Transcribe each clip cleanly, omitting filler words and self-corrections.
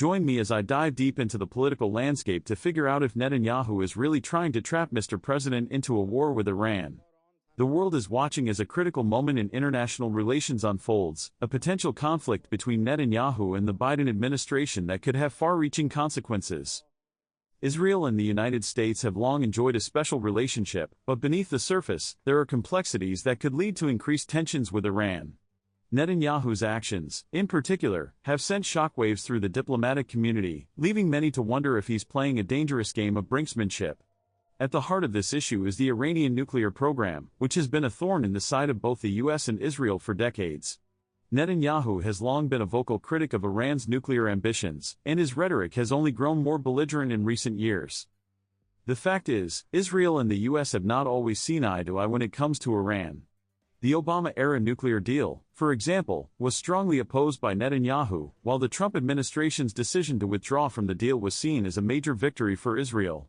Join me as I dive deep into the political landscape to figure out if Netanyahu is really trying to trap Mr. President into a war with Iran. The world is watching as a critical moment in international relations unfolds, a potential conflict between Netanyahu and the Biden administration that could have far-reaching consequences. Israel and the United States have long enjoyed a special relationship, but beneath the surface, there are complexities that could lead to increased tensions with Iran. Netanyahu's actions, in particular, have sent shockwaves through the diplomatic community, leaving many to wonder if he's playing a dangerous game of brinksmanship. At the heart of this issue is the Iranian nuclear program, which has been a thorn in the side of both the US and Israel for decades. Netanyahu has long been a vocal critic of Iran's nuclear ambitions, and his rhetoric has only grown more belligerent in recent years. The fact is, Israel and the US have not always seen eye to eye when it comes to Iran. The Obama-era nuclear deal, for example, was strongly opposed by Netanyahu, while the Trump administration's decision to withdraw from the deal was seen as a major victory for Israel.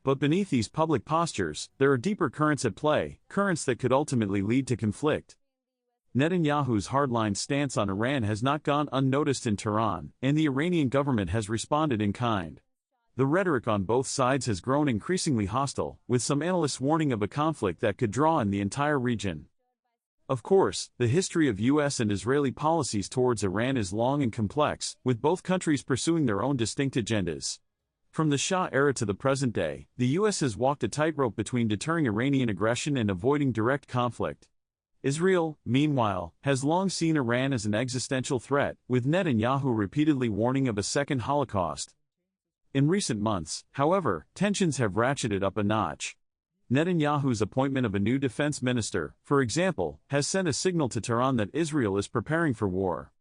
But beneath these public postures, there are deeper currents at play, currents that could ultimately lead to conflict. Netanyahu's hardline stance on Iran has not gone unnoticed in Tehran, and the Iranian government has responded in kind. The rhetoric on both sides has grown increasingly hostile, with some analysts warning of a conflict that could draw in the entire region. Of course, the history of US and Israeli policies towards Iran is long and complex, with both countries pursuing their own distinct agendas. From the Shah era to the present day, the US has walked a tightrope between deterring Iranian aggression and avoiding direct conflict. Israel, meanwhile, has long seen Iran as an existential threat, with Netanyahu repeatedly warning of a second Holocaust. In recent months, however, tensions have ratcheted up a notch. Netanyahu's appointment of a new defense minister, for example, has sent a signal to Tehran that Israel is preparing for war.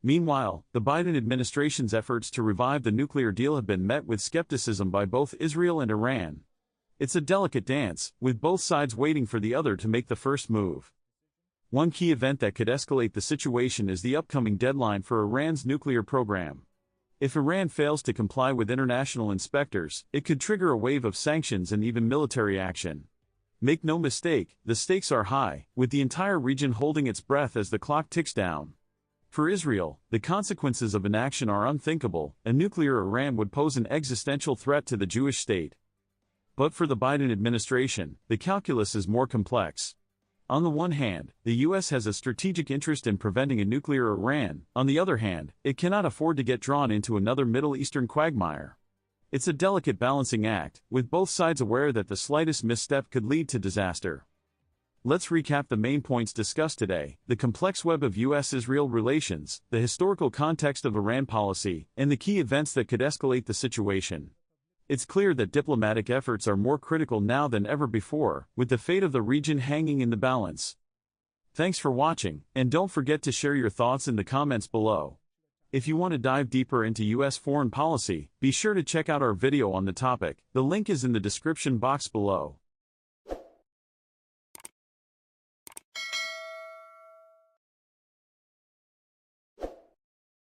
Meanwhile, the Biden administration's efforts to revive the nuclear deal have been met with skepticism by both Israel and Iran. It's a delicate dance, with both sides waiting for the other to make the first move. One key event that could escalate the situation is the upcoming deadline for Iran's nuclear program. If Iran fails to comply with international inspectors, it could trigger a wave of sanctions and even military action. Make no mistake, the stakes are high, with the entire region holding its breath as the clock ticks down. For Israel, the consequences of inaction are unthinkable. A nuclear Iran would pose an existential threat to the Jewish state. But for the Biden administration, the calculus is more complex. On the one hand, the US has a strategic interest in preventing a nuclear Iran. On the other hand, it cannot afford to get drawn into another Middle Eastern quagmire. It's a delicate balancing act, with both sides aware that the slightest misstep could lead to disaster. Let's recap the main points discussed today: the complex web of US-Israel relations, the historical context of Iran policy, and the key events that could escalate the situation. It's clear that diplomatic efforts are more critical now than ever before, with the fate of the region hanging in the balance. Thanks for watching, and don't forget to share your thoughts in the comments below. If you want to dive deeper into US foreign policy, be sure to check out our video on the topic. The link is in the description box below.